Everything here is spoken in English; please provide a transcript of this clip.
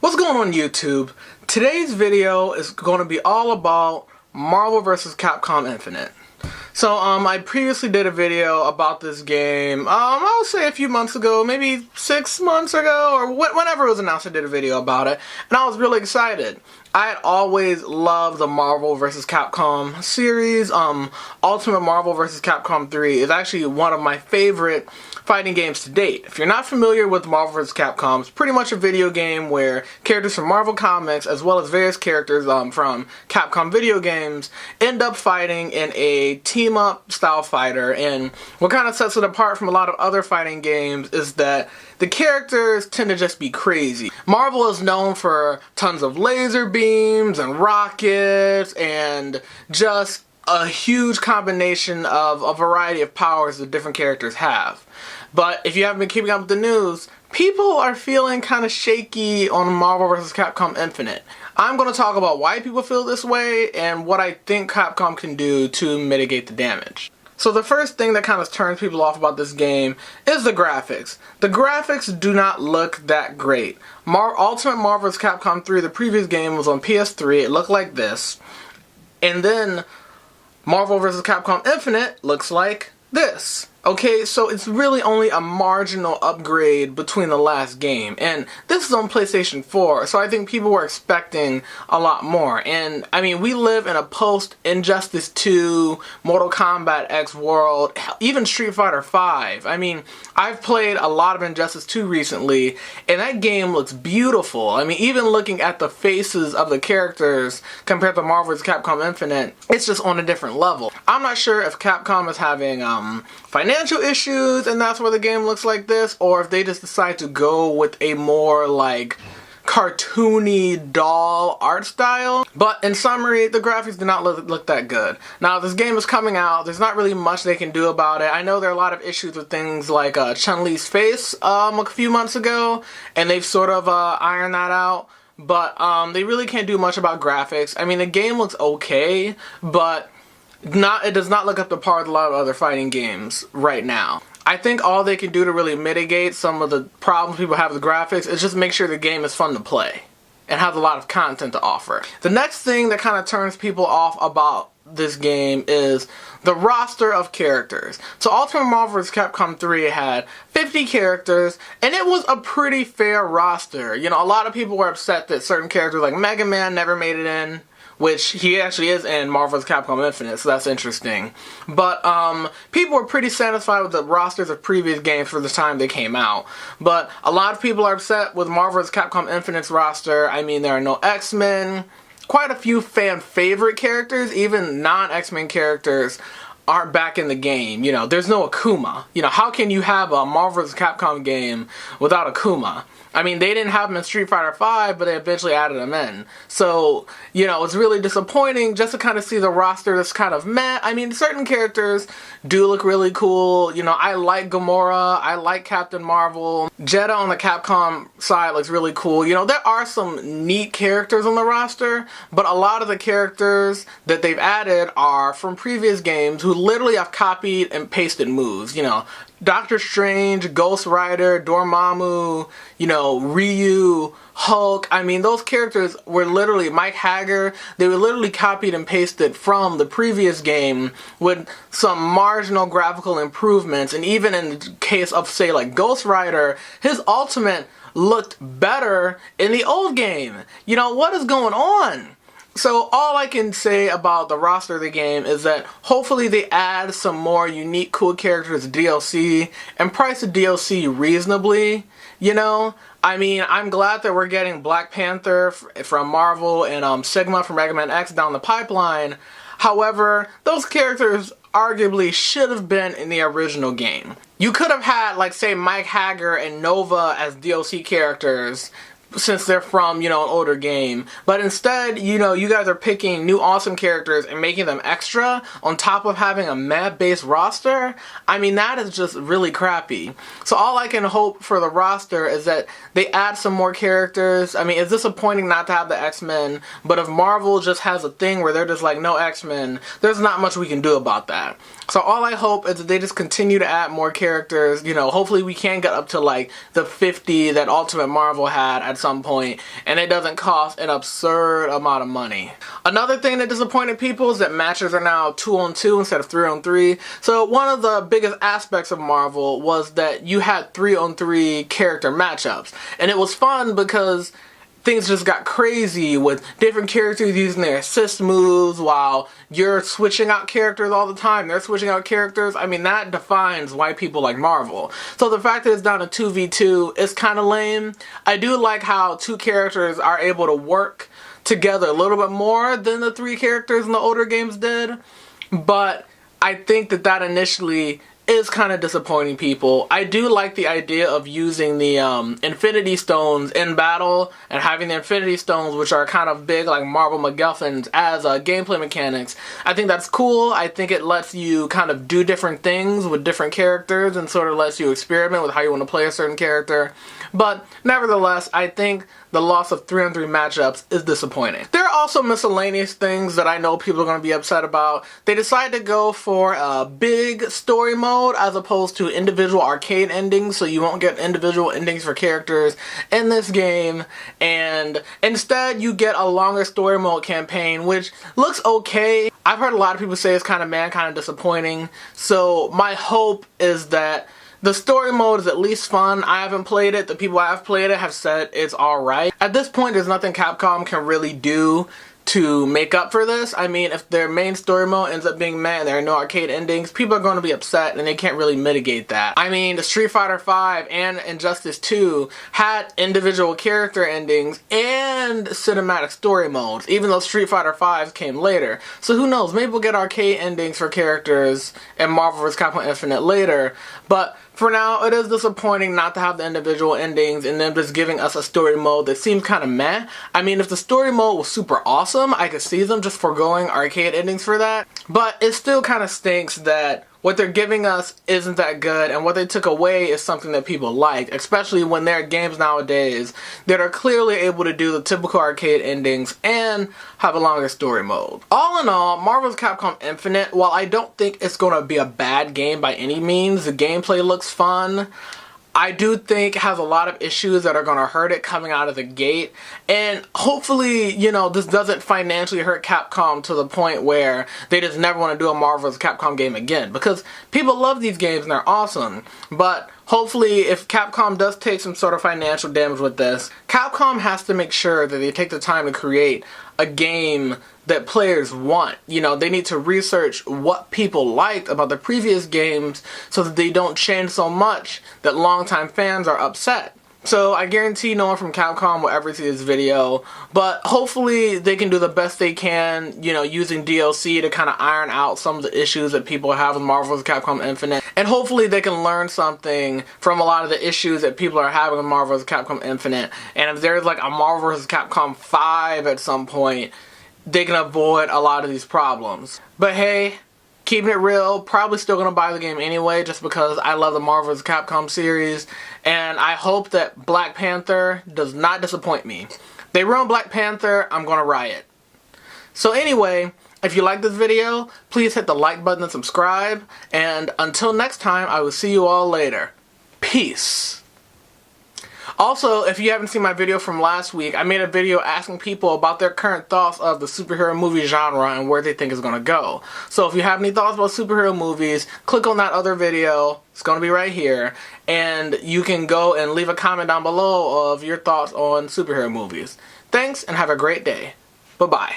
What's going on YouTube? Today's video is going to be all about Marvel vs. Capcom Infinite. So I previously did a video about this game, I'll say a few months ago, maybe 6 months ago, or whenever it was announced I did a video about it, and I was really excited. I had always loved the Marvel vs. Capcom series. Ultimate Marvel vs. Capcom 3 is actually one of my favorite fighting games to date. If you're not familiar with Marvel vs. Capcom, it's pretty much a video game where characters from Marvel Comics, as well as various characters from Capcom video games, end up fighting in a team-up style fighter. And what kind of sets it apart from a lot of other fighting games is that the characters tend to just be crazy. Marvel is known for tons of laser beams and rockets and just a huge combination of a variety of powers that different characters have. But if you haven't been keeping up with the news, people are feeling kind of shaky on Marvel vs. Capcom Infinite. I'm going to talk about why people feel this way and what I think Capcom can do to mitigate the damage. So the first thing that kind of turns people off about this game is the graphics. The graphics do not look that great. Ultimate Marvel vs. Capcom 3, the previous game, was on PS3. It looked like this. And then Marvel vs. Capcom Infinite looks like this. Okay, so it's really only a marginal upgrade between the last game, and this is on PlayStation 4, so I think people were expecting a lot more. And I mean, we live in a post-Injustice 2, Mortal Kombat X world, even Street Fighter 5. I mean, I've played a lot of Injustice 2 recently, and that game looks beautiful. I mean, even looking at the faces of the characters compared to Marvel vs. Capcom Infinite, it's just on a different level. I'm not sure if Capcom is having financial issues and that's why the game looks like this, or if they just decide to go with a more like cartoony doll art style. But in summary, the graphics do not look that good. Now this game is coming out, there's not really much they can do about it. I know there are a lot of issues with things like Chun-Li's face a few months ago, and they've sort of ironed that out. But they really can't do much about graphics. I mean, the game looks okay, but it does not look up to par with a lot of other fighting games right now. I think all they can do to really mitigate some of the problems people have with graphics is just make sure the game is fun to play and has a lot of content to offer. The next thing that kind of turns people off about this game is the roster of characters. So Ultimate Marvel vs. Capcom 3 had 50 characters, and it was a pretty fair roster. You know, a lot of people were upset that certain characters like Mega Man never made it in, which he actually is in Marvel vs. Capcom Infinite, so that's interesting. But people were pretty satisfied with the rosters of previous games for the time they came out. But a lot of people are upset with Marvel vs. Capcom Infinite's roster. I mean, there are no X-Men. Quite a few fan favorite characters, even non-X-Men characters, aren't back in the game. You know, there's no Akuma. You know, how can you have a Marvel vs. Capcom game without Akuma? I mean, they didn't have him in Street Fighter 5, but they eventually added him in. So, you know, it's really disappointing just to kind of see the roster that's kind of meh. I mean, certain characters do look really cool. You know, I like Gamora, I like Captain Marvel. Jedha on the Capcom side looks really cool. You know, there are some neat characters on the roster, but a lot of the characters that they've added are from previous games who literally have copied and pasted moves. You know, Doctor Strange, Ghost Rider, Dormammu, you know, Ryu, Hulk. I mean, those characters were literally, Mike Hager, they were literally copied and pasted from the previous game with some marginal graphical improvements. And even in the case of, say, like Ghost Rider, his ultimate looked better in the old game. You know, what is going on? So all I can say about the roster of the game is that hopefully they add some more unique cool characters to DLC and price the DLC reasonably, you know? I mean, I'm glad that we're getting Black Panther from Marvel and Sigma from Mega Man X down the pipeline. However, those characters arguably should have been in the original game. You could have had, like, say, Mike Hager and Nova as DLC characters since they're from, you know, an older game. But instead, you know, you guys are picking new awesome characters and making them extra on top of having a map-based roster. I mean, that is just really crappy. So all I can hope for the roster is that they add some more characters. I mean, it's disappointing not to have the X-Men, but if Marvel just has a thing where they're just like, no X-Men, there's not much we can do about that. So all I hope is that they just continue to add more characters. You know, hopefully we can get up to like the 50 that Ultimate Marvel had at some point, and it doesn't cost an absurd amount of money. Another thing that disappointed people is that matches are now 2-on-2 instead of 3-on-3. So one of the biggest aspects of Marvel was that you had 3-on-3 character matchups, and it was fun because things just got crazy with different characters using their assist moves while you're switching out characters all the time. They're switching out characters. I mean, that defines why people like Marvel. So the fact that it's down to 2v2 is kind of lame. I do like how two characters are able to work together a little bit more than the three characters in the older games did. But I think that initially is kind of disappointing people. I do like the idea of using the Infinity Stones in battle and having the Infinity Stones, which are kind of big like Marvel MacGuffins, as gameplay mechanics. I think that's cool. I think it lets you kind of do different things with different characters and sort of lets you experiment with how you want to play a certain character. But nevertheless, I think the loss of 3-on-3 matchups is disappointing. There are also miscellaneous things that I know people are going to be upset about. They decided to go for a big story mode as opposed to individual arcade endings, so you won't get individual endings for characters in this game, and instead you get a longer story mode campaign, which looks okay. I've heard a lot of people say it's kind of disappointing, so my hope is that the story mode is at least fun. I haven't played it. The people I have played it have said it's alright. At this point, there's nothing Capcom can really do to make up for this. I mean, if their main story mode ends up being meh and there are no arcade endings, people are going to be upset and they can't really mitigate that. I mean, the Street Fighter V and Injustice 2 had individual character endings and cinematic story modes, even though Street Fighter V came later. So who knows, maybe we'll get arcade endings for characters in Marvel vs. Capcom Infinite later, but for now, it is disappointing not to have the individual endings and them just giving us a story mode that seems kind of meh. I mean, if the story mode was super awesome, I could see them just foregoing arcade endings for that. But it still kind of stinks that what they're giving us isn't that good, and what they took away is something that people like, especially when there are games nowadays that are clearly able to do the typical arcade endings and have a longer story mode. All in all, Marvel vs. Capcom Infinite, while I don't think it's going to be a bad game by any means, the gameplay looks fun. I do think it has a lot of issues that are going to hurt it coming out of the gate, and hopefully, you know, this doesn't financially hurt Capcom to the point where they just never want to do a Marvel vs. Capcom game again, because people love these games and they're awesome. But hopefully, if Capcom does take some sort of financial damage with this, Capcom has to make sure that they take the time to create a game that players want. You know, they need to research what people liked about the previous games so that they don't change so much that longtime fans are upset. So I guarantee no one from Capcom will ever see this video, but hopefully they can do the best they can, you know, using DLC to kind of iron out some of the issues that people have with Marvel vs. Capcom Infinite. And hopefully they can learn something from a lot of the issues that people are having with Marvel vs. Capcom Infinite. And if there's like a Marvel vs. Capcom 5 at some point, they can avoid a lot of these problems. But hey, keeping it real, probably still going to buy the game anyway just because I love the Marvel vs. Capcom series, and I hope that Black Panther does not disappoint me. They ruin Black Panther, I'm going to riot. So anyway, if you like this video, please hit the like button and subscribe, and until next time, I will see you all later. Peace. Also, if you haven't seen my video from last week, I made a video asking people about their current thoughts of the superhero movie genre and where they think it's going to go. So if you have any thoughts about superhero movies, click on that other video. It's going to be right here. And you can go and leave a comment down below of your thoughts on superhero movies. Thanks, and have a great day. Bye-bye.